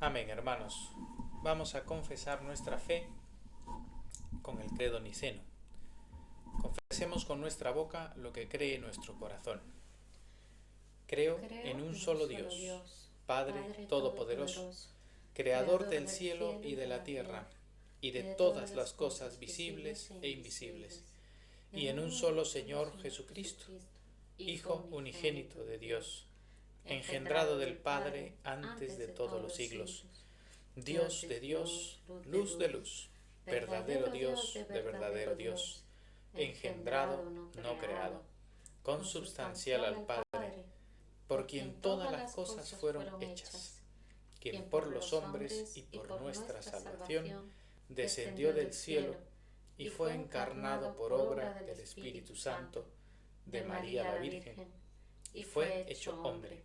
Amén, hermanos. Vamos a confesar nuestra fe con el credo niceno. Confesemos con nuestra boca lo que cree nuestro corazón. Creo en un solo Dios, Padre Todopoderoso, Creador del cielo y de la tierra, y de todas las cosas visibles e invisibles, y en un solo Señor Jesucristo, Hijo unigénito de Dios, engendrado del Padre antes de todos los siglos, Dios de Dios, luz de luz, verdadero Dios de verdadero Dios, engendrado, no creado, consubstancial al Padre, por quien todas las cosas fueron hechas, quien por los hombres y por nuestra salvación descendió del cielo y fue encarnado por obra del Espíritu Santo, de María la Virgen, y fue hecho hombre.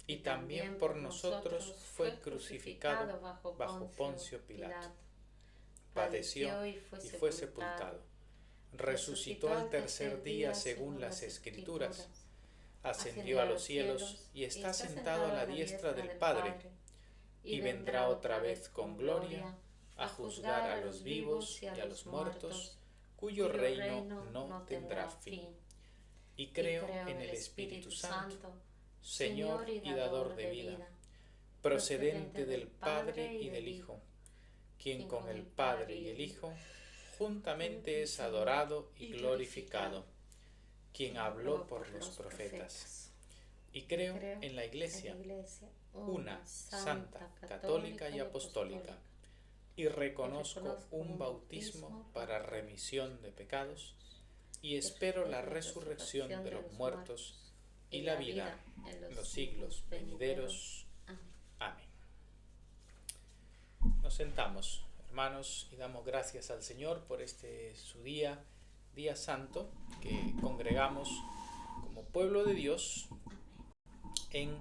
Y también por nosotros fue crucificado bajo Poncio Pilato. Padeció y fue sepultado. Resucitó al tercer día según las Escrituras. Ascendió a los cielos y está sentado a la diestra del Padre. Y vendrá otra vez con gloria a juzgar a los vivos y a los muertos, cuyo reino no tendrá fin. Y creo en el Espíritu Santo, Señor y dador de vida, procedente del Padre y del Hijo, quien con el Padre y el Hijo juntamente es adorado y glorificado, quien habló por los profetas. Y creo en la Iglesia, una, santa, católica y apostólica, y reconozco un bautismo para remisión de pecados, y espero la resurrección de los muertos y la vida en los siglos venideros. Amén. Nos sentamos, hermanos, y damos gracias al Señor por este su día santo, que congregamos como pueblo de Dios en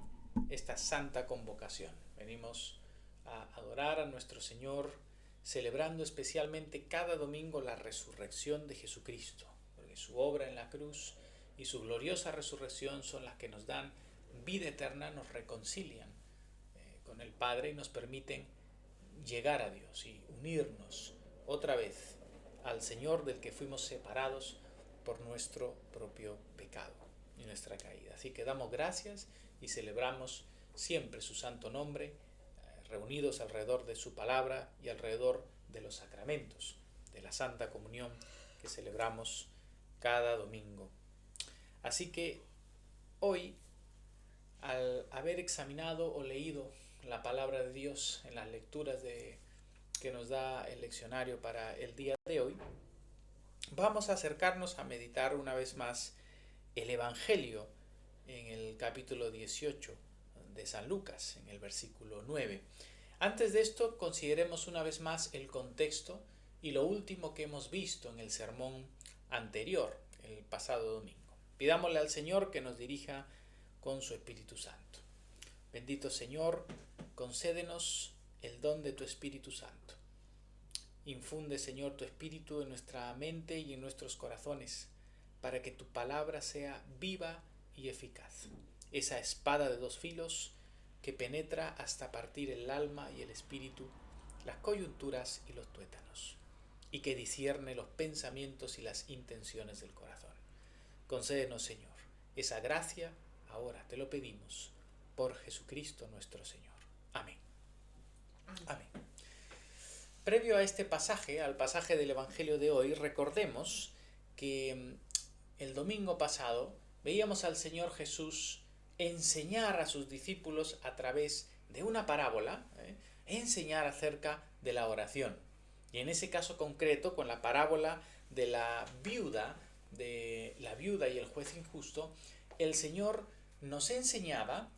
esta santa convocación. Venimos a adorar a nuestro Señor, celebrando especialmente cada domingo la resurrección de Jesucristo, porque su obra en la cruz y su gloriosa resurrección son las que nos dan vida eterna, nos reconcilian con el Padre y nos permiten llegar a Dios y unirnos otra vez al Señor del que fuimos separados por nuestro propio pecado y nuestra caída. Así que damos gracias y celebramos siempre su santo nombre, reunidos alrededor de su palabra y alrededor de los sacramentos de la Santa Comunión que celebramos cada domingo. Así que hoy, al haber examinado o leído la palabra de Dios en las lecturas que nos da el leccionario para el día de hoy, vamos a acercarnos a meditar una vez más el Evangelio en el capítulo 18 de San Lucas, en el versículo 9. Antes de esto, consideremos una vez más el contexto y lo último que hemos visto en el sermón anterior, el pasado domingo. Pidámosle al Señor que nos dirija con su Espíritu Santo. Bendito Señor, concédenos el don de tu Espíritu Santo. Infunde, Señor, tu Espíritu en nuestra mente y en nuestros corazones, para que tu palabra sea viva y eficaz. Esa espada de dos filos que penetra hasta partir el alma y el espíritu, las coyunturas y los tuétanos, y que discierne los pensamientos y las intenciones del corazón. Concédenos, Señor, esa gracia, ahora te lo pedimos, por Jesucristo nuestro Señor. Amén. Amén. Previo a este pasaje, al pasaje del Evangelio de hoy, recordemos que el domingo pasado veíamos al Señor Jesús enseñar a sus discípulos a través de una parábola, enseñar acerca de la oración. Y en ese caso concreto, con la parábola de la viuda y el juez injusto, el Señor nos enseñaba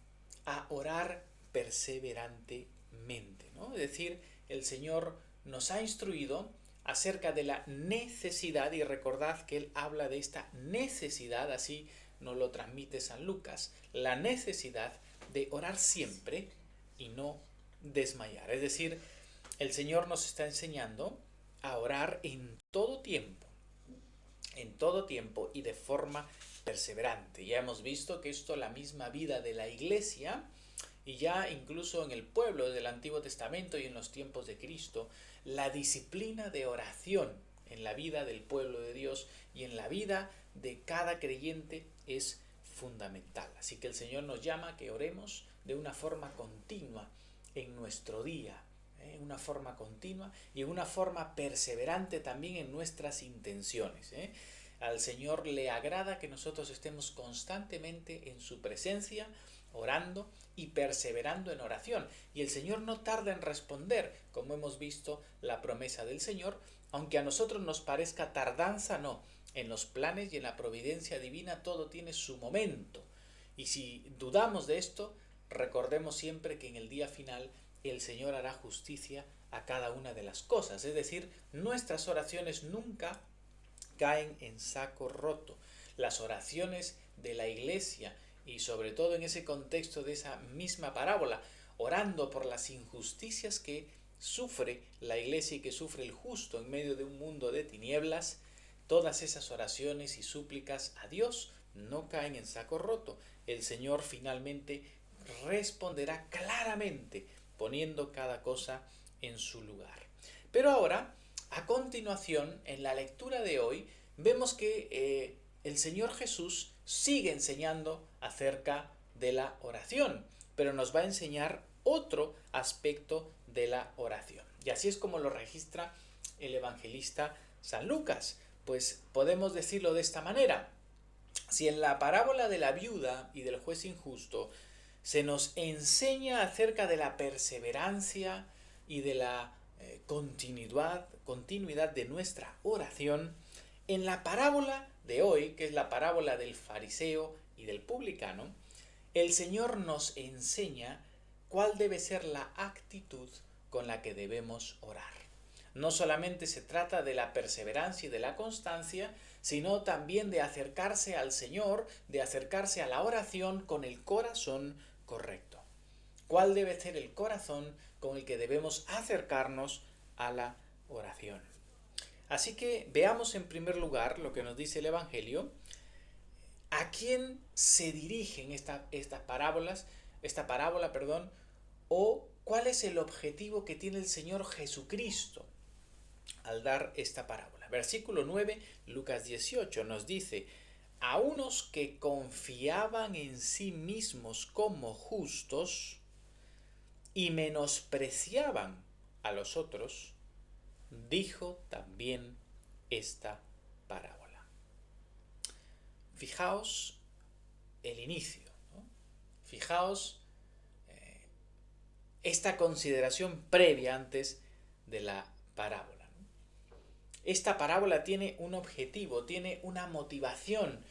a orar perseverantemente, ¿no? Es decir, el Señor nos ha instruido acerca de la necesidad, y recordad que Él habla de esta necesidad, así nos lo transmite San Lucas, la necesidad de orar siempre y no desmayar. Es decir, el Señor nos está enseñando a orar en todo tiempo y de forma perseverante. Ya hemos visto que esto, la misma vida de la Iglesia, y ya incluso en el pueblo del Antiguo Testamento y en los tiempos de Cristo, la disciplina de oración en la vida del pueblo de Dios y en la vida de cada creyente es fundamental. Así que el Señor nos llama a que oremos de una forma continua en nuestro día, en una forma continua y en una forma perseverante también en nuestras intenciones. Al Señor le agrada que nosotros estemos constantemente en su presencia, orando y perseverando en oración. Y el Señor no tarda en responder, como hemos visto la promesa del Señor, aunque a nosotros nos parezca tardanza, no. En los planes y en la providencia divina todo tiene su momento. Y si dudamos de esto, recordemos siempre que en el día final el Señor hará justicia a cada una de las cosas. Es decir, nuestras oraciones nunca caen en saco roto. Las oraciones de la Iglesia, y sobre todo en ese contexto de esa misma parábola, orando por las injusticias que sufre la Iglesia y que sufre el justo en medio de un mundo de tinieblas, todas esas oraciones y súplicas a Dios no caen en saco roto. El Señor finalmente responderá claramente, poniendo cada cosa en su lugar. Pero ahora, a continuación, en la lectura de hoy, vemos que el Señor Jesús sigue enseñando acerca de la oración, pero nos va a enseñar otro aspecto de la oración. Y así es como lo registra el evangelista San Lucas. Pues podemos decirlo de esta manera: si en la parábola de la viuda y del juez injusto se nos enseña acerca de la perseverancia y de la continuidad de nuestra oración, en la parábola de hoy, que es la parábola del fariseo y del publicano, el Señor nos enseña cuál debe ser la actitud con la que debemos orar. No solamente se trata de la perseverancia y de la constancia, sino también de acercarse al Señor, de acercarse a la oración con el corazón correcto. ¿Cuál debe ser el corazón con el que debemos acercarnos a la oración? Así que veamos en primer lugar lo que nos dice el Evangelio. ¿A quién se dirigen esta parábola, o cuál es el objetivo que tiene el Señor Jesucristo al dar esta parábola? Versículo 9, Lucas 18, nos dice: a unos que confiaban en sí mismos como justos y menospreciaban a los otros, dijo también esta parábola. Fijaos el inicio, ¿no? Fijaos esta consideración previa antes de la parábola, ¿no? Esta parábola tiene un objetivo, tiene una motivación.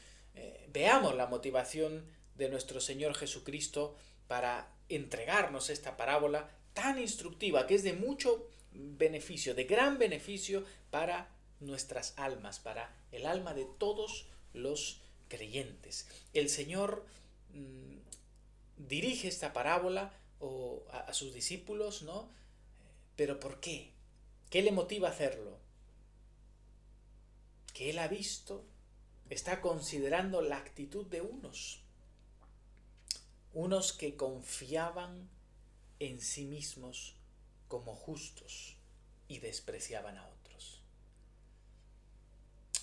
Veamos la motivación de nuestro Señor Jesucristo para entregarnos esta parábola tan instructiva, que es de mucho beneficio, de gran beneficio para nuestras almas, para el alma de todos los creyentes. El Señor dirige esta parábola a sus discípulos, ¿no? ¿Pero por qué? ¿Qué le motiva a hacerlo? Que Él ha visto, está considerando la actitud de unos que confiaban en sí mismos como justos y despreciaban a otros.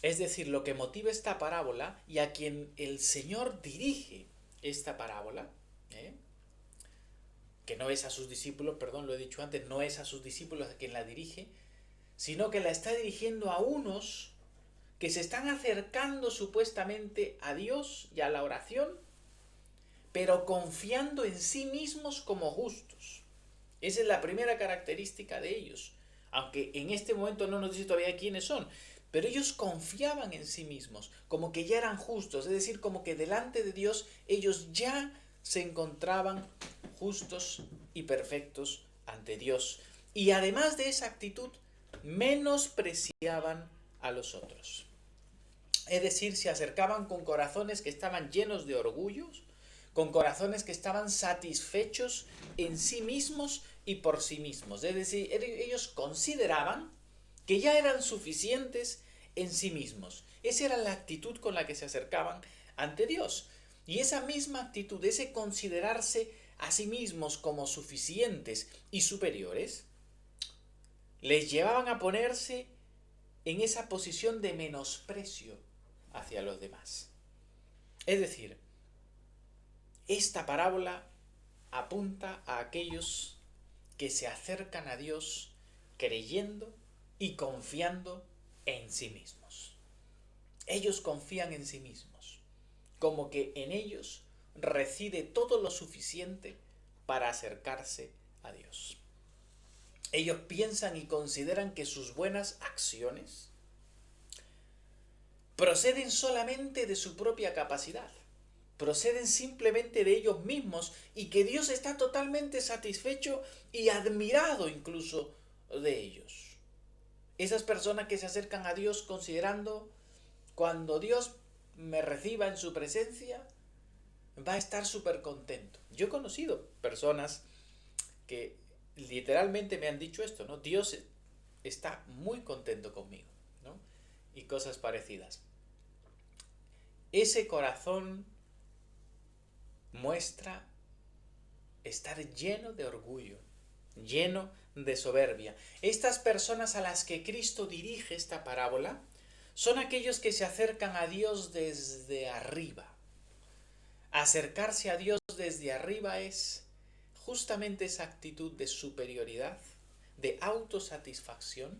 Es decir, lo que motiva esta parábola y a quien el Señor dirige esta parábola, que no es a sus discípulos, perdón, lo he dicho antes, no es a sus discípulos a quien la dirige, sino que la está dirigiendo a unos que se están acercando supuestamente a Dios y a la oración, pero confiando en sí mismos como justos. Esa es la primera característica de ellos, aunque en este momento no nos dice todavía quiénes son, pero ellos confiaban en sí mismos, como que ya eran justos, es decir, como que delante de Dios ellos ya se encontraban justos y perfectos ante Dios. Y además de esa actitud, menospreciaban a los otros. Es decir, se acercaban con corazones que estaban llenos de orgullos, con corazones que estaban satisfechos en sí mismos y por sí mismos. Es decir, ellos consideraban que ya eran suficientes en sí mismos. Esa era la actitud con la que se acercaban ante Dios. Y esa misma actitud, ese considerarse a sí mismos como suficientes y superiores, les llevaban a ponerse en esa posición de menosprecio hacia los demás. Es decir, esta parábola apunta a aquellos que se acercan a Dios creyendo y confiando en sí mismos. Ellos confían en sí mismos, como que en ellos reside todo lo suficiente para acercarse a Dios. Ellos piensan y consideran que sus buenas acciones proceden solamente de su propia capacidad, proceden simplemente de ellos mismos y que Dios está totalmente satisfecho y admirado incluso de ellos. Esas personas que se acercan a Dios considerando, cuando Dios me reciba en su presencia, va a estar súper contento. Yo he conocido personas que literalmente me han dicho esto, ¿no? Dios está muy contento conmigo, ¿no? Y cosas parecidas. Ese corazón muestra estar lleno de orgullo, lleno de soberbia. Estas personas a las que Cristo dirige esta parábola son aquellos que se acercan a Dios desde arriba. Acercarse a Dios desde arriba es justamente esa actitud de superioridad, de autosatisfacción,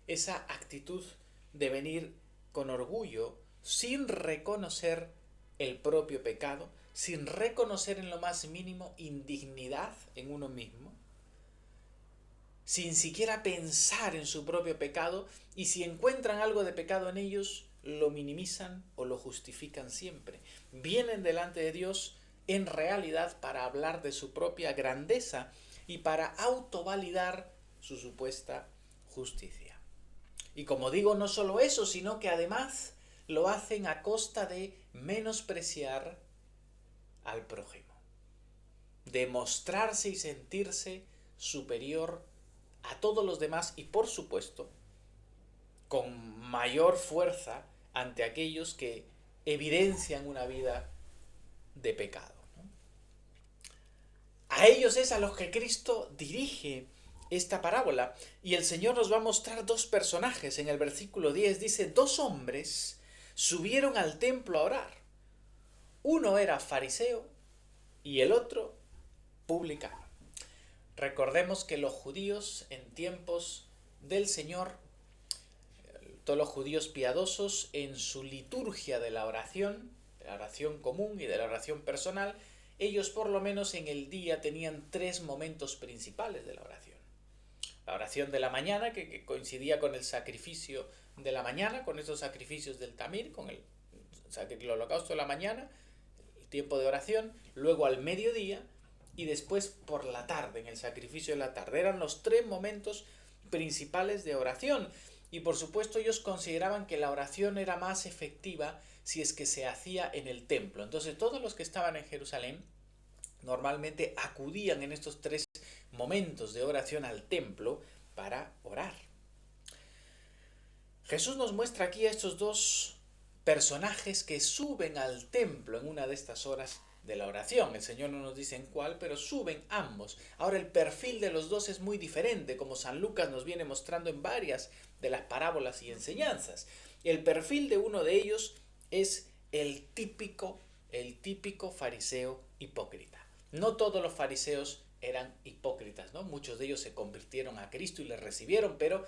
esa actitud de venir con orgullo sin reconocer el propio pecado, sin reconocer en lo más mínimo indignidad en uno mismo, sin siquiera pensar en su propio pecado, y si encuentran algo de pecado en ellos, lo minimizan o lo justifican siempre. Vienen delante de Dios en realidad para hablar de su propia grandeza y para autovalidar su supuesta justicia. Y como digo, no solo eso, sino que además lo hacen a costa de menospreciar al prójimo, de mostrarse y sentirse superior a todos los demás y, por supuesto, con mayor fuerza ante aquellos que evidencian una vida de pecado, ¿no? A ellos es a los que Cristo dirige esta parábola, y el Señor nos va a mostrar dos personajes. En el versículo 10 dice: 2 hombres subieron al templo a orar. Uno era fariseo y el otro publicano. Recordemos que los judíos en tiempos del Señor, todos los judíos piadosos, en su liturgia de la oración común y de la oración personal, ellos por lo menos en el día tenían 3 momentos principales de la oración. La oración de la mañana, que coincidía con el sacrificio de la mañana, con esos sacrificios del tamir, con el holocausto de la mañana, el tiempo de oración, luego al mediodía y después por la tarde, en el sacrificio de la tarde. Eran los 3 momentos principales de oración. Y por supuesto ellos consideraban que la oración era más efectiva si es que se hacía en el templo. Entonces todos los que estaban en Jerusalén normalmente acudían en estos 3 momentos de oración al templo para orar. Jesús nos muestra aquí a estos 2 personajes que suben al templo en una de estas horas de la oración. El Señor no nos dice en cuál, pero suben ambos. Ahora, el perfil de los 2 es muy diferente, como San Lucas nos viene mostrando en varias de las parábolas y enseñanzas. El perfil de uno de ellos es el típico fariseo hipócrita. No todos los fariseos eran hipócritas, ¿no? Muchos de ellos se convirtieron a Cristo y le recibieron, pero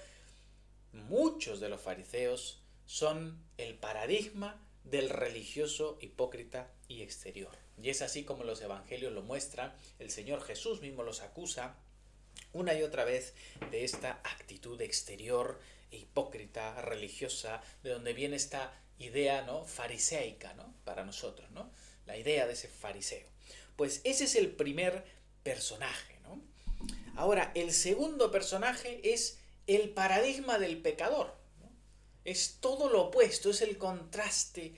muchos de los fariseos son el paradigma del religioso hipócrita y exterior. Y es así como los evangelios lo muestran. El Señor Jesús mismo los acusa una y otra vez de esta actitud exterior, hipócrita, religiosa, de donde viene esta idea, ¿no?, fariseica, ¿no?, para nosotros, ¿no?, la idea de ese fariseo. Pues ese es el primer personaje, ¿no? Ahora, el segundo personaje es el paradigma del pecador, ¿no? Es todo lo opuesto, es el contraste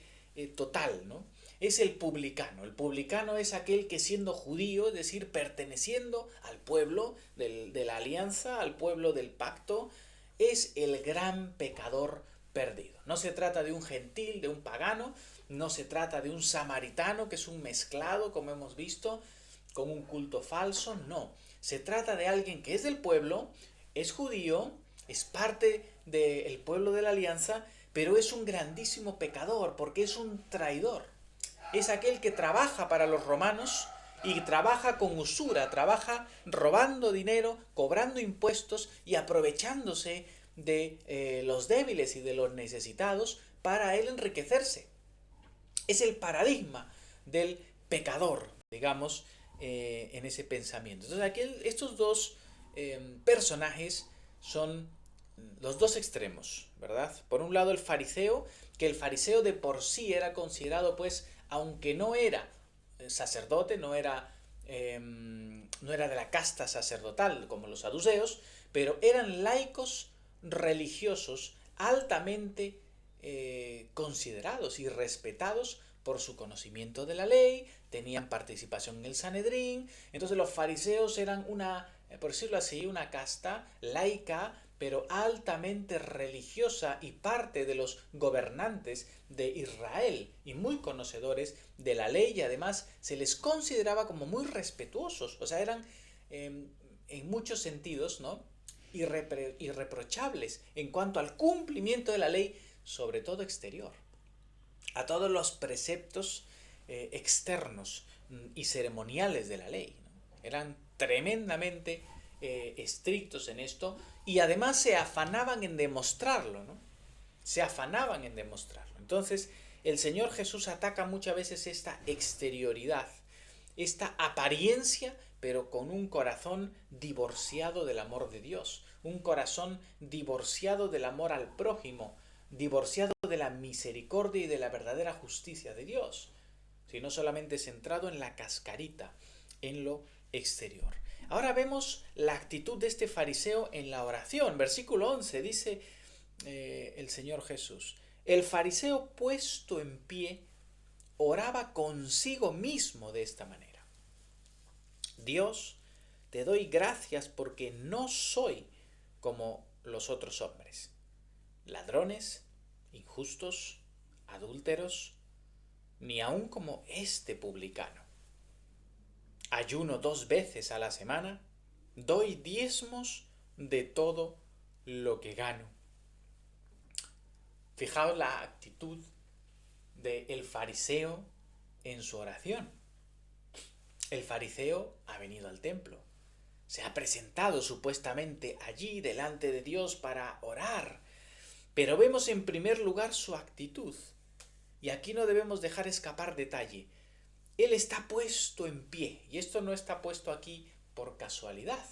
total, ¿no? Es el publicano. El publicano es aquel que, siendo judío, es decir, perteneciendo al pueblo de la alianza, al pueblo del pacto, es el gran pecador perdido. No se trata de un gentil, de un pagano, no se trata de un samaritano, que es un mezclado, como hemos visto, con un culto falso, no. Se trata de alguien que es del pueblo, es judío, es parte del pueblo de la alianza, pero es un grandísimo pecador porque es un traidor. Es aquel que trabaja para los romanos y trabaja con usura, trabaja robando dinero, cobrando impuestos y aprovechándose de los débiles y de los necesitados para él enriquecerse. Es el paradigma del pecador, digamos, en ese pensamiento. Entonces aquí estos dos personajes son los dos extremos, ¿verdad? Por un lado el fariseo, que el fariseo de por sí era considerado, pues, aunque no era sacerdote, no era de la casta sacerdotal como los saduceos, pero eran laicos religiosos altamente considerados y respetados por su conocimiento de la ley, tenían participación en el Sanedrín. Entonces los fariseos eran una, por decirlo así, una casta laica, pero altamente religiosa y parte de los gobernantes de Israel y muy conocedores de la ley, y además se les consideraba como muy respetuosos, o sea, eran en muchos sentidos, ¿no?, irreprochables en cuanto al cumplimiento de la ley, sobre todo exterior, a todos los preceptos externos y ceremoniales de la ley, ¿no? Eran tremendamente estrictos en esto, y además se afanaban en demostrarlo, ¿no? Se afanaban en demostrarlo. Entonces, el Señor Jesús ataca muchas veces esta exterioridad, esta apariencia, pero con un corazón divorciado del amor de Dios, un corazón divorciado del amor al prójimo, divorciado de la misericordia y de la verdadera justicia de Dios, sino solamente centrado en la cascarita, en lo exterior. Ahora vemos la actitud de este fariseo en la oración. Versículo 11 dice el Señor Jesús: el fariseo puesto en pie oraba consigo mismo de esta manera: Dios, te doy gracias porque no soy como los otros hombres, ladrones, injustos, adúlteros, ni aun como este publicano. Ayuno 2 veces a la semana, doy diezmos de todo lo que gano. Fijaos la actitud del fariseo en su oración. El fariseo ha venido al templo, se ha presentado supuestamente allí delante de Dios para orar, pero vemos en primer lugar su actitud, y aquí no debemos dejar escapar detalle. Él está puesto en pie, y esto no está puesto aquí por casualidad.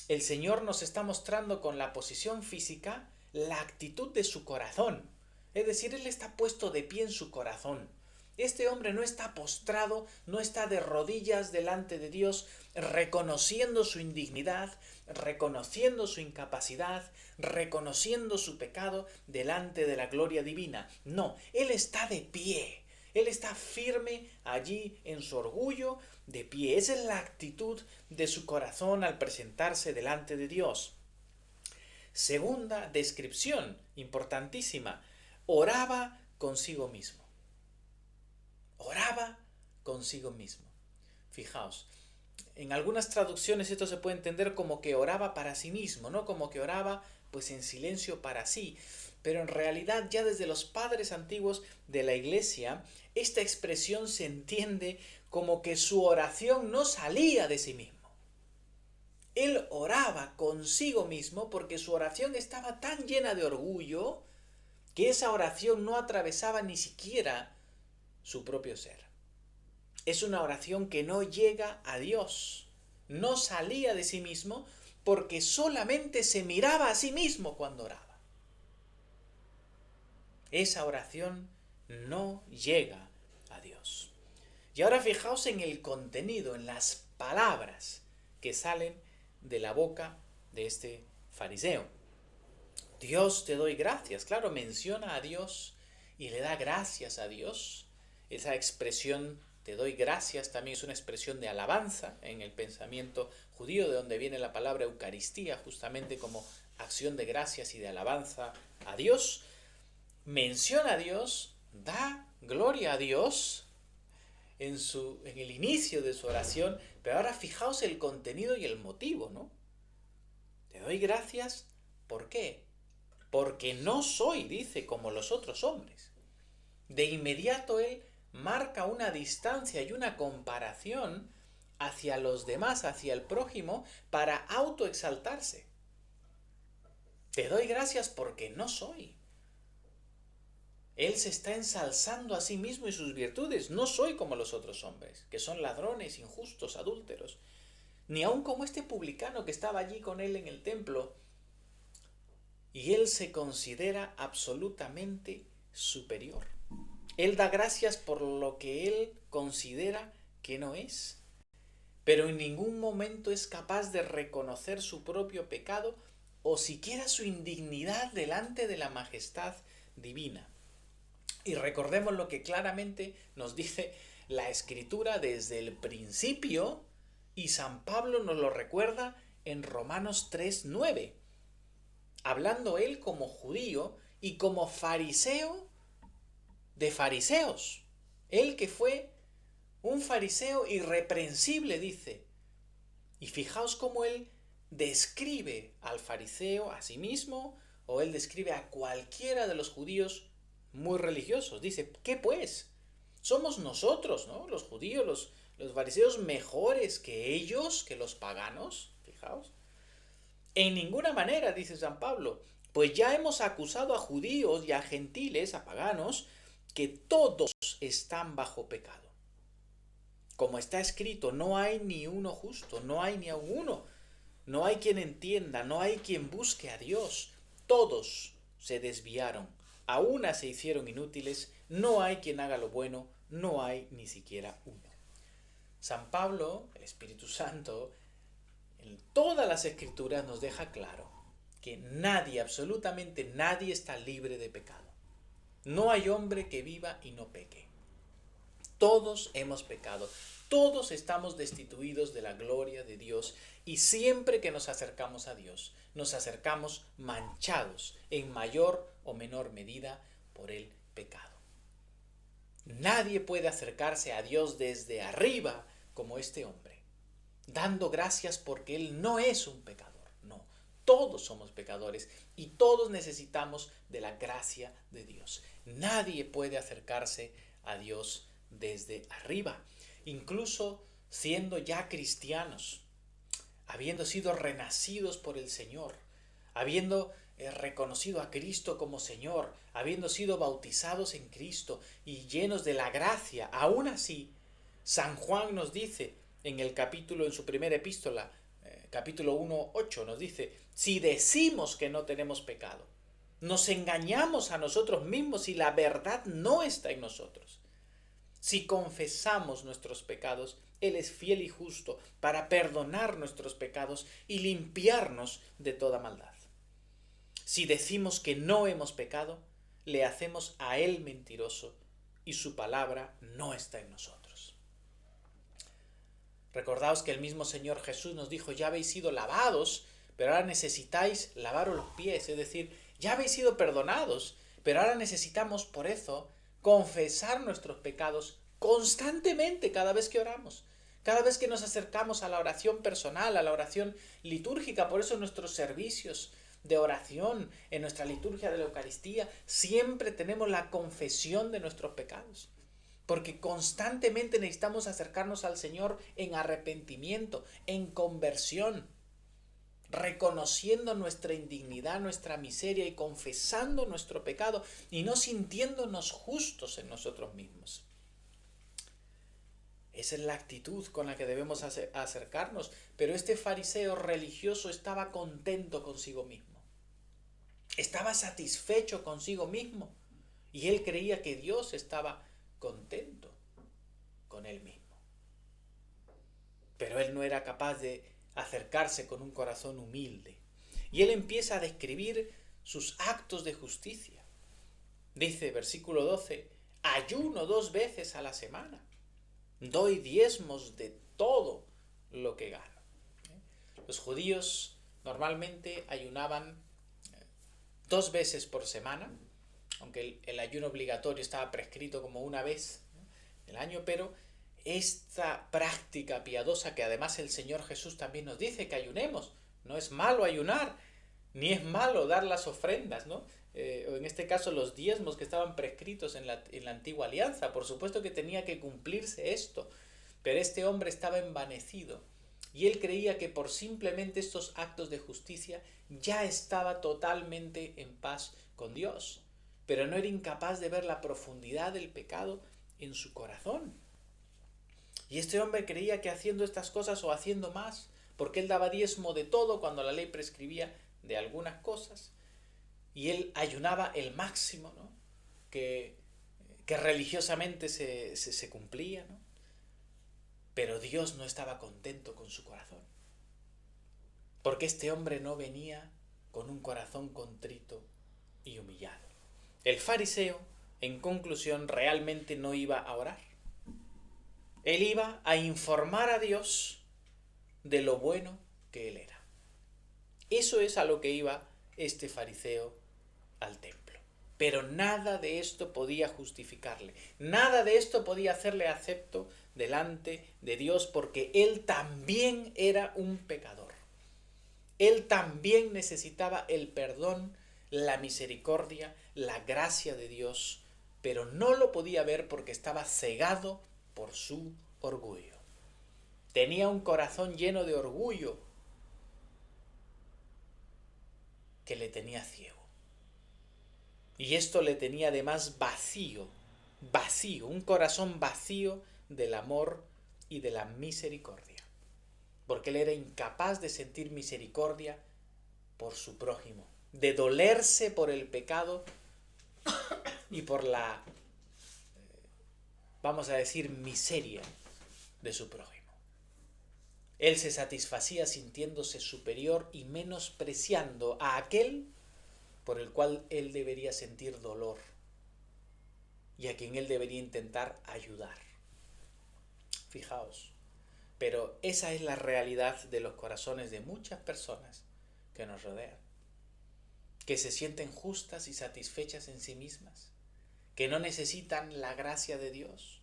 El Señor nos está mostrando con la posición física la actitud de su corazón. Es decir, Él está puesto de pie en su corazón. Este hombre no está postrado, no está de rodillas delante de Dios, reconociendo su indignidad, reconociendo su incapacidad, reconociendo su pecado delante de la gloria divina. No, Él está de pie. Él está firme allí en su orgullo, de pie. Esa es la actitud de su corazón al presentarse delante de Dios. Segunda descripción, importantísima: oraba consigo mismo. Oraba consigo mismo. Fijaos, en algunas traducciones esto se puede entender como que oraba para sí mismo, ¿no? Como que oraba pues en silencio para sí. Pero en realidad ya desde los padres antiguos de la Iglesia, esta expresión se entiende como que su oración no salía de sí mismo. Él oraba consigo mismo porque su oración estaba tan llena de orgullo que esa oración no atravesaba ni siquiera su propio ser. Es una oración que no llega a Dios, no salía de sí mismo porque solamente se miraba a sí mismo cuando oraba. Esa oración no llega a Dios. Y ahora fijaos en el contenido, en las palabras que salen de la boca de este fariseo. Dios, te doy gracias. Claro, menciona a Dios y le da gracias a Dios. Esa expresión, te doy gracias, también es una expresión de alabanza en el pensamiento judío, de donde viene la palabra Eucaristía, justamente como acción de gracias y de alabanza a Dios. Menciona a Dios, da gloria a Dios en el inicio de su oración, Pero ahora fijaos el contenido y el motivo, ¿no? Te doy gracias, ¿por qué? Porque no soy, dice, como los otros hombres. De inmediato él marca una distancia y una comparación hacia los demás, hacia el prójimo, para autoexaltarse. Te doy gracias porque no soy. Él se está ensalzando a sí mismo y sus virtudes. No soy como los otros hombres, que son ladrones, injustos, adúlteros. Ni aun como este publicano que estaba allí con él en el templo. Y él se considera absolutamente superior. Él da gracias por lo que él considera que no es, pero en ningún momento es capaz de reconocer su propio pecado o siquiera su indignidad delante de la majestad divina. Y recordemos lo que claramente nos dice la Escritura desde el principio, y San Pablo nos lo recuerda en Romanos 3:9, hablando él como judío y como fariseo de fariseos. Él que fue un fariseo irreprensible, dice. Y fijaos cómo él describe al fariseo a sí mismo, o él describe a cualquiera de los judíos muy religiosos. Dice, ¿qué pues? Somos nosotros, ¿no? Los judíos, los fariseos mejores que ellos, que los paganos. Fijaos. En ninguna manera, dice San Pablo, pues ya hemos acusado a judíos y a gentiles, a paganos, que todos están bajo pecado. Como está escrito, no hay ni uno justo, no hay ni aun uno. No hay quien entienda, no hay quien busque a Dios. Todos se desviaron, a una se hicieron inútiles, no hay quien haga lo bueno, no hay ni siquiera uno. San Pablo, el Espíritu Santo, en todas las Escrituras nos deja claro que nadie, absolutamente nadie está libre de pecado. No hay hombre que viva y no peque. Todos hemos pecado, todos estamos destituidos de la gloria de Dios y siempre que nos acercamos a Dios, nos acercamos manchados en mayor o menor medida por el pecado. Nadie puede acercarse a Dios desde arriba como este hombre, dando gracias porque él no es un pecador, no. Todos somos pecadores y todos necesitamos de la gracia de Dios. Nadie puede acercarse a Dios desde arriba, incluso siendo ya cristianos, habiendo sido renacidos por el Señor, habiendo reconocido a Cristo como Señor, habiendo sido bautizados en Cristo y llenos de la gracia. Aún así, San Juan nos dice en el capítulo, en su primera epístola, capítulo 1:8, nos dice, si decimos que no tenemos pecado, nos engañamos a nosotros mismos y la verdad no está en nosotros. Si confesamos nuestros pecados, Él es fiel y justo para perdonar nuestros pecados y limpiarnos de toda maldad. Si decimos que no hemos pecado, le hacemos a Él mentiroso y su palabra no está en nosotros. Recordaos que el mismo Señor Jesús nos dijo, ya habéis sido lavados, pero ahora necesitáis lavaros los pies, es decir, ya habéis sido perdonados, pero ahora necesitamos por eso confesar nuestros pecados constantemente cada vez que oramos, cada vez que nos acercamos a la oración personal, a la oración litúrgica. Por eso en nuestros servicios de oración, en nuestra liturgia de la Eucaristía, siempre tenemos la confesión de nuestros pecados, porque constantemente necesitamos acercarnos al Señor en arrepentimiento, en conversión, reconociendo nuestra indignidad, nuestra miseria y confesando nuestro pecado y no sintiéndonos justos en nosotros mismos. Esa es la actitud con la que debemos acercarnos. Pero este fariseo religioso estaba contento consigo mismo. Estaba satisfecho consigo mismo. Y él creía que Dios estaba contento con él mismo. Pero él no era capaz de acercarse con un corazón humilde. Y él empieza a describir sus actos de justicia. Dice, versículo 12, ayuno 2 veces a la semana. Doy diezmos de todo lo que gano. Los judíos normalmente ayunaban 2 veces por semana, aunque el ayuno obligatorio estaba prescrito como una vez el año, pero esta práctica piadosa que además el Señor Jesús también nos dice que ayunemos. No es malo ayunar, ni es malo dar las ofrendas, ¿no? O en este caso los diezmos que estaban prescritos en la antigua alianza. Por supuesto que tenía que cumplirse esto, pero este hombre estaba envanecido y él creía que por simplemente estos actos de justicia ya estaba totalmente en paz con Dios, pero no era incapaz de ver la profundidad del pecado en su corazón. Y este hombre creía que haciendo estas cosas o haciendo más, porque él daba diezmo de todo cuando la ley prescribía de algunas cosas, y él ayunaba el máximo, ¿no? que religiosamente se cumplía, ¿no? Pero Dios no estaba contento con su corazón, porque este hombre no venía con un corazón contrito y humillado. El fariseo, en conclusión, realmente no iba a orar. Él iba a informar a Dios de lo bueno que él era. Eso es a lo que iba este fariseo al templo. Pero nada de esto podía justificarle, nada de esto podía hacerle acepto delante de Dios, porque él también era un pecador. Él también necesitaba el perdón, la misericordia, la gracia de Dios, pero no lo podía ver porque estaba cegado por su orgullo. Tenía un corazón lleno de orgullo que le tenía ciego. Y esto le tenía además vacío, un corazón vacío del amor y de la misericordia. Porque él era incapaz de sentir misericordia por su prójimo, de dolerse por el pecado y por la, vamos a decir, miseria de su prójimo. Él se satisfacía sintiéndose superior y menospreciando a aquel por el cual él debería sentir dolor y a quien él debería intentar ayudar. Fijaos, pero esa es la realidad de los corazones de muchas personas que nos rodean, que se sienten justas y satisfechas en sí mismas, que no necesitan la gracia de Dios,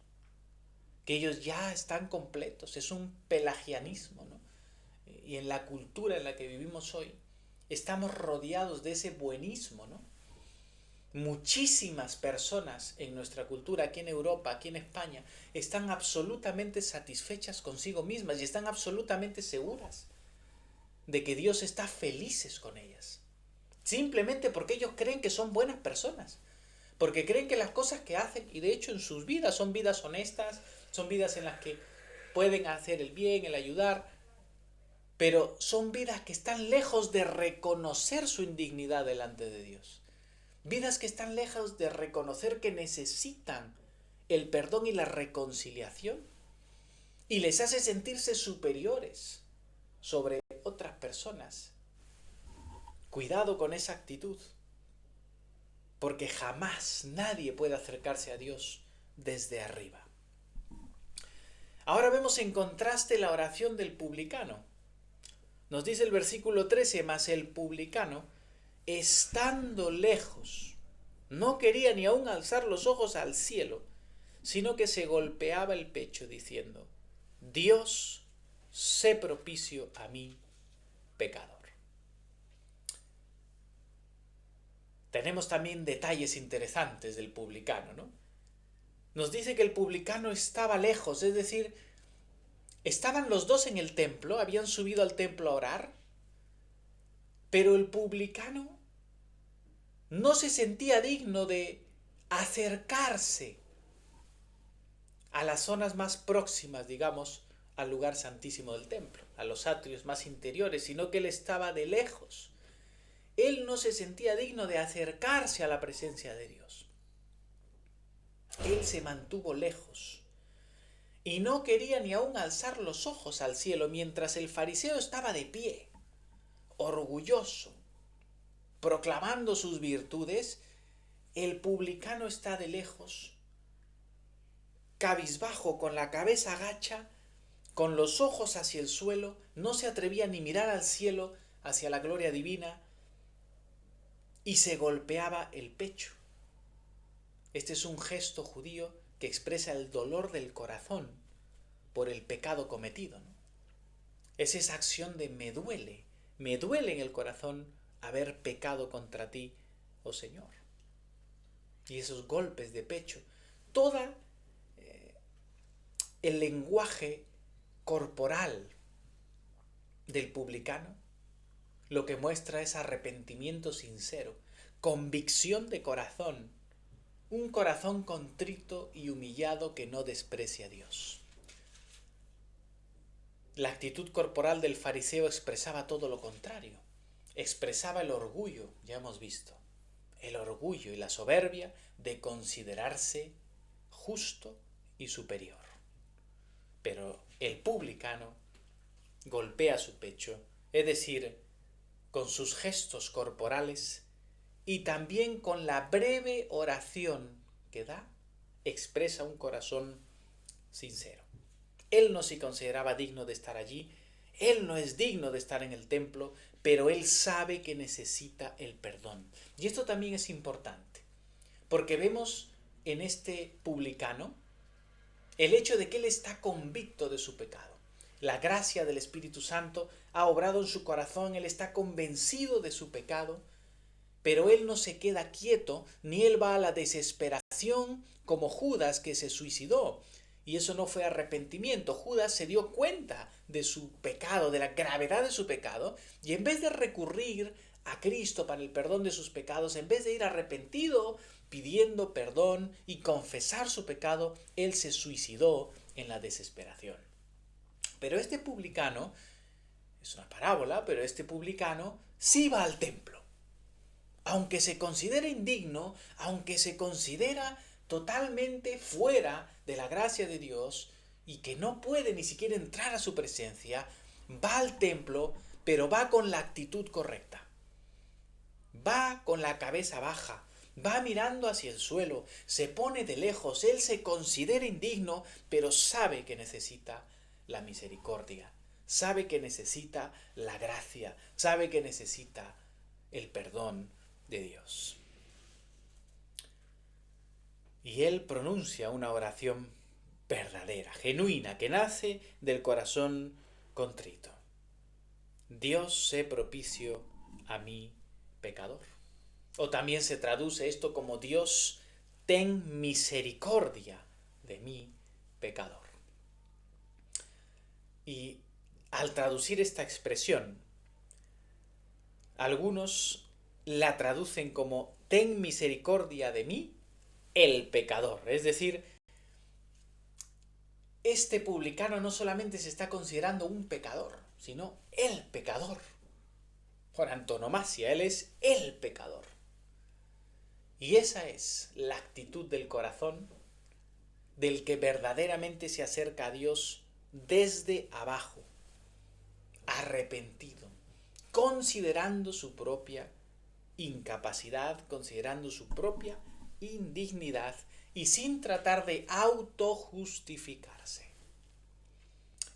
que ellos ya están completos. Es un pelagianismo, ¿no? Y en la cultura en la que vivimos hoy estamos rodeados de ese buenismo, ¿no? Muchísimas personas en nuestra cultura, aquí en Europa, aquí en España, están absolutamente satisfechas consigo mismas y están absolutamente seguras de que Dios está feliz con ellas. Simplemente porque ellos creen que son buenas personas, porque creen que las cosas que hacen, y de hecho en sus vidas son vidas honestas, son vidas en las que pueden hacer el bien, el ayudar, pero son vidas que están lejos de reconocer su indignidad delante de Dios. Vidas que están lejos de reconocer que necesitan el perdón y la reconciliación, y les hace sentirse superiores sobre otras personas. Cuidado con esa actitud, porque jamás nadie puede acercarse a Dios desde arriba. Ahora vemos en contraste la oración del publicano. Nos dice el versículo 13, mas el publicano, estando lejos, no quería ni aún alzar los ojos al cielo, sino que se golpeaba el pecho diciendo: Dios, sé propicio a mí, pecador. Tenemos también detalles interesantes del publicano, ¿no? Nos dice que el publicano estaba lejos, es decir, estaban los dos en el templo, habían subido al templo a orar, pero el publicano no se sentía digno de acercarse a las zonas más próximas, digamos, al lugar santísimo del templo, a los atrios más interiores, sino que él estaba de lejos. Él no se sentía digno de acercarse a la presencia de Dios. Él se mantuvo lejos y no quería ni aún alzar los ojos al cielo, mientras el fariseo estaba de pie, orgulloso, proclamando sus virtudes. El publicano está de lejos, cabizbajo, con la cabeza agacha, con los ojos hacia el suelo, no se atrevía ni mirar al cielo, hacia la gloria divina, y se golpeaba el pecho. Este es un gesto judío que expresa el dolor del corazón por el pecado cometido, ¿no? Es esa acción de me duele en el corazón haber pecado contra ti, oh Señor. Y esos golpes de pecho, toda el lenguaje corporal del publicano lo que muestra es arrepentimiento sincero, convicción de corazón, un corazón contrito y humillado que no desprecia a Dios. La actitud corporal del fariseo expresaba todo lo contrario, expresaba el orgullo, ya hemos visto, el orgullo y la soberbia de considerarse justo y superior. Pero el publicano golpea su pecho, es decir, con sus gestos corporales y también con la breve oración que da, expresa un corazón sincero. Él no se consideraba digno de estar allí, él no es digno de estar en el templo, pero él sabe que necesita el perdón. Y esto también es importante, porque vemos en este publicano el hecho de que él está convicto de su pecado. La gracia del Espíritu Santo ha obrado en su corazón, él está convencido de su pecado, pero él no se queda quieto, ni él va a la desesperación como Judas, que se suicidó. Y eso no fue arrepentimiento. Judas se dio cuenta de su pecado, de la gravedad de su pecado, y en vez de recurrir a Cristo para el perdón de sus pecados, en vez de ir arrepentido, pidiendo perdón y confesar su pecado, él se suicidó en la desesperación. Pero este publicano, es una parábola, pero este publicano sí va al templo. Aunque se considera indigno, aunque se considera totalmente fuera de la gracia de Dios y que no puede ni siquiera entrar a su presencia, va al templo, pero va con la actitud correcta. Va con la cabeza baja, va mirando hacia el suelo, se pone de lejos, él se considera indigno, pero sabe que necesita la misericordia, sabe que necesita la gracia, sabe que necesita el perdón de Dios. Y él pronuncia una oración verdadera, genuina, que nace del corazón contrito. Dios, sé propicio a mi pecador. O también se traduce esto como Dios, ten misericordia de mi pecador. Y al traducir esta expresión, algunos la traducen como ten misericordia de mí, el pecador. Es decir, este publicano no solamente se está considerando un pecador, sino el pecador. Por antonomasia, él es el pecador. Y esa es la actitud del corazón del que verdaderamente se acerca a Dios desde abajo, arrepentido, considerando su propia incapacidad, considerando su propia indignidad y sin tratar de autojustificarse.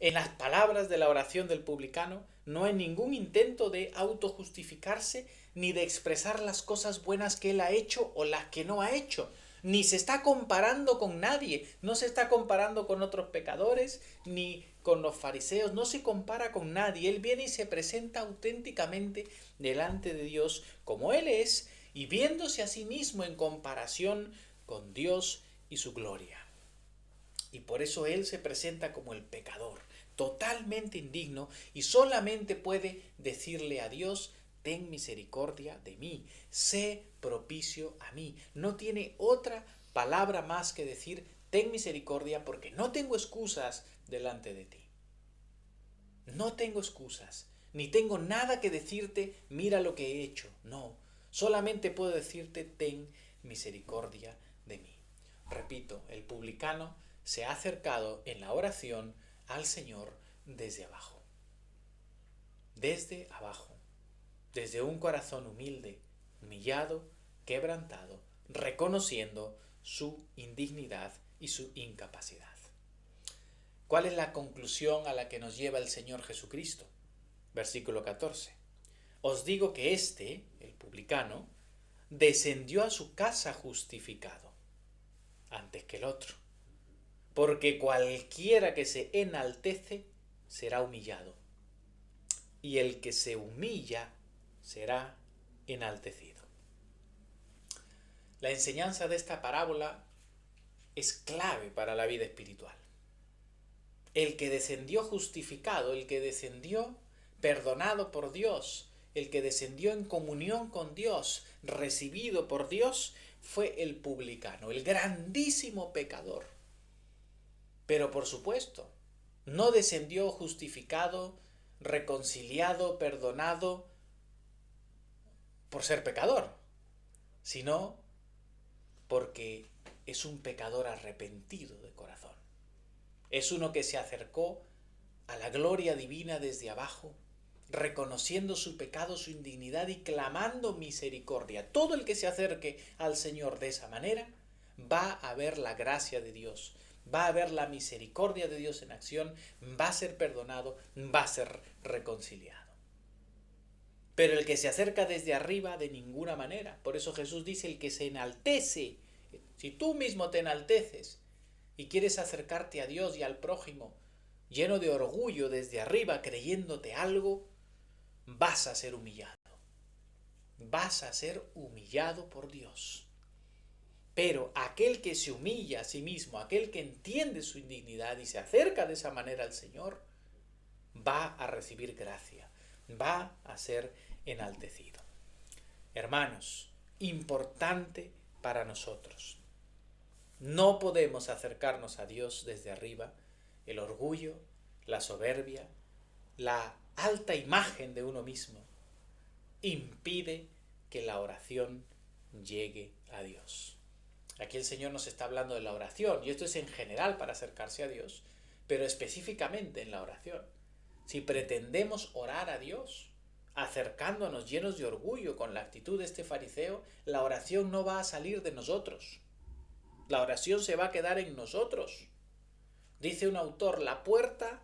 En las palabras de la oración del publicano no hay ningún intento de autojustificarse ni de expresar las cosas buenas que él ha hecho o las que no ha hecho. Ni se está comparando con nadie, no se está comparando con otros pecadores ni con los fariseos, no se compara con nadie. Él viene y se presenta auténticamente delante de Dios como él es y viéndose a sí mismo en comparación con Dios y su gloria. Y por eso él se presenta como el pecador, totalmente indigno, y solamente puede decirle a Dios, ten misericordia de mí, sé propicio a mí. No tiene otra palabra más que decir, ten misericordia, porque no tengo excusas delante de ti. No tengo excusas, ni tengo nada que decirte, mira lo que he hecho. No, solamente puedo decirte, ten misericordia de mí. Repito, el publicano se ha acercado en la oración al Señor desde abajo. Desde abajo. Desde un corazón humilde, humillado, quebrantado, reconociendo su indignidad y su incapacidad. ¿Cuál es la conclusión a la que nos lleva el Señor Jesucristo? Versículo 14. Os digo que éste, el publicano, descendió a su casa justificado antes que el otro. porque cualquiera que se enaltece será humillado, y el que se humilla será enaltecido. La enseñanza de esta parábola es clave para la vida espiritual. El que descendió justificado, el que descendió perdonado por Dios, el que descendió en comunión con Dios, recibido por Dios, fue el publicano, el grandísimo pecador. Pero por supuesto, no descendió justificado, reconciliado, perdonado por ser pecador, sino porque es un pecador arrepentido de corazón. Es uno que se acercó a la gloria divina desde abajo, reconociendo su pecado, su indignidad y clamando misericordia. Todo el que se acerque al Señor de esa manera va a ver la gracia de Dios, va a ver la misericordia de Dios en acción, va a ser perdonado, va a ser reconciliado. Pero el que se acerca desde arriba, de ninguna manera. Por eso Jesús dice, el que se enaltece, si tú mismo te enalteces y quieres acercarte a Dios y al prójimo, lleno de orgullo desde arriba, creyéndote algo, vas a ser humillado. Vas a ser humillado por Dios. Pero aquel que se humilla a sí mismo, aquel que entiende su indignidad y se acerca de esa manera al Señor, va a recibir gracia, va a ser enaltecido. Hermanos, importante para nosotros. No podemos acercarnos a Dios desde arriba. El orgullo, la soberbia, la alta imagen de uno mismo impide que la oración llegue a Dios. Aquí el Señor nos está hablando de la oración, y esto es en general para acercarse a Dios, pero específicamente en la oración. Si pretendemos orar a Dios, acercándonos llenos de orgullo con la actitud de este fariseo, la oración no va a salir de nosotros. La oración se va a quedar en nosotros. Dice un autor, la puerta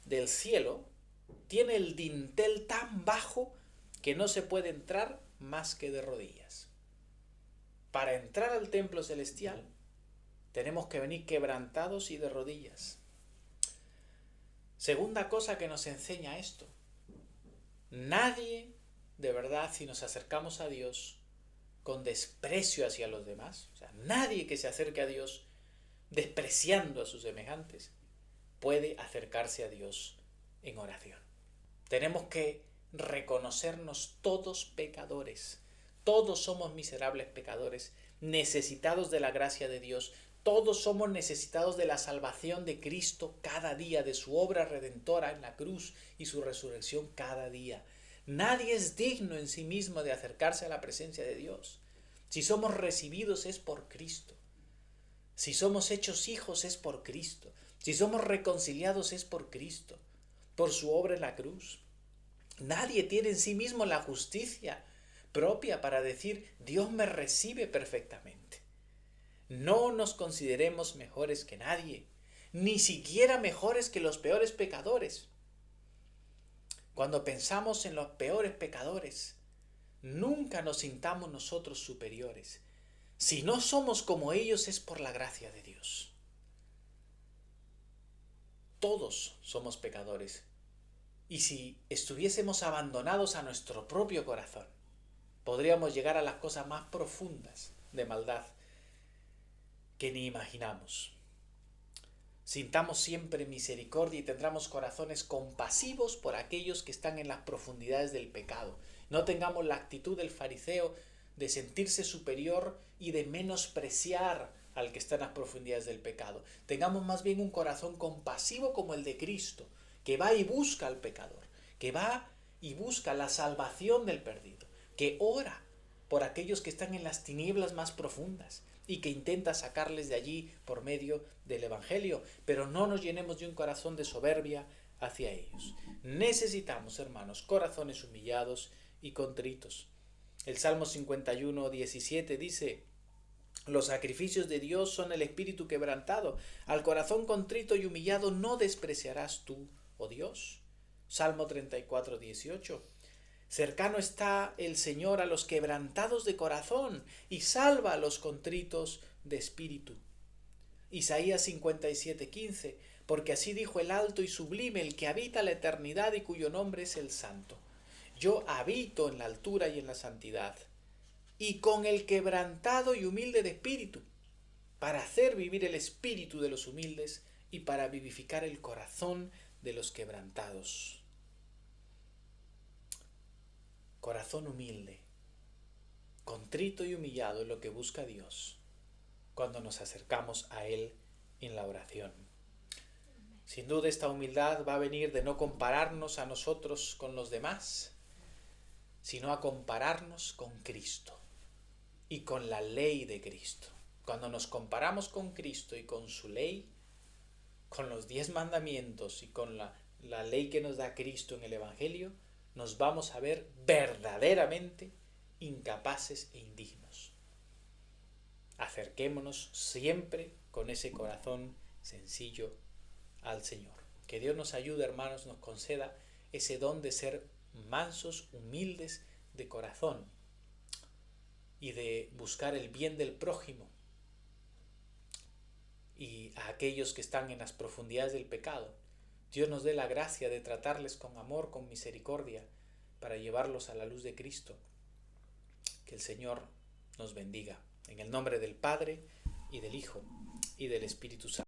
del cielo tiene el dintel tan bajo que no se puede entrar más que de rodillas. Para entrar al templo celestial tenemos que venir quebrantados y de rodillas. Segunda cosa que nos enseña esto. Nadie, de verdad, si nos acercamos a Dios con desprecio hacia los demás, o sea, nadie que se acerque a Dios despreciando a sus semejantes, puede acercarse a Dios en oración. Tenemos que reconocernos todos pecadores. Todos somos miserables pecadores, necesitados de la gracia de Dios. Todos somos necesitados de la salvación de Cristo cada día, de su obra redentora en la cruz y su resurrección cada día. Nadie es digno en sí mismo de acercarse a la presencia de Dios. Si somos recibidos es por Cristo. Si somos hechos hijos es por Cristo. Si somos reconciliados es por Cristo, por su obra en la cruz. Nadie tiene en sí mismo la justicia propia para decir, Dios me recibe perfectamente. No nos consideremos mejores que nadie, ni siquiera mejores que los peores pecadores. Cuando pensamos en los peores pecadores, nunca nos sintamos nosotros superiores. Si no somos como ellos es por la gracia de Dios. Todos somos pecadores. Y si estuviésemos abandonados a nuestro propio corazón, podríamos llegar a las cosas más profundas de maldad que ni imaginamos. Sintamos siempre misericordia y tendremos corazones compasivos por aquellos que están en las profundidades del pecado. No tengamos la actitud del fariseo de sentirse superior y de menospreciar al que está en las profundidades del pecado. Tengamos más bien un corazón compasivo como el de Cristo, que va y busca al pecador, que va y busca la salvación del perdido, que ora por aquellos que están en las tinieblas más profundas y que intenta sacarles de allí por medio del Evangelio, pero no nos llenemos de un corazón de soberbia hacia ellos. Necesitamos, hermanos, corazones humillados y contritos. El Salmo 51, 17 dice, los sacrificios de Dios son el espíritu quebrantado, al corazón contrito y humillado no despreciarás tú, oh Dios. Salmo 34, 18. Cercano está el Señor a los quebrantados de corazón y salva a los contritos de espíritu. Isaías 57:15, porque así dijo el alto y sublime, el que habita la eternidad y cuyo nombre es el Santo. Yo habito en la altura y en la santidad, y con el quebrantado y humilde de espíritu, para hacer vivir el espíritu de los humildes y para vivificar el corazón de los quebrantados. Corazón humilde, contrito y humillado es lo que busca Dios cuando nos acercamos a Él en la oración. Sin duda esta humildad va a venir de no compararnos a nosotros con los demás, sino a compararnos con Cristo y con la ley de Cristo. Cuando nos comparamos con Cristo y con su ley, con los 10 mandamientos y con la ley que nos da Cristo en el Evangelio, nos vamos a ver verdaderamente incapaces e indignos. Acerquémonos siempre con ese corazón sencillo al Señor. Que Dios nos ayude, hermanos, nos conceda ese don de ser mansos, humildes de corazón y de buscar el bien del prójimo y a aquellos que están en las profundidades del pecado. Dios nos dé la gracia de tratarles con amor, con misericordia, para llevarlos a la luz de Cristo. Que el Señor nos bendiga. En el nombre del Padre, y del Hijo, y del Espíritu Santo.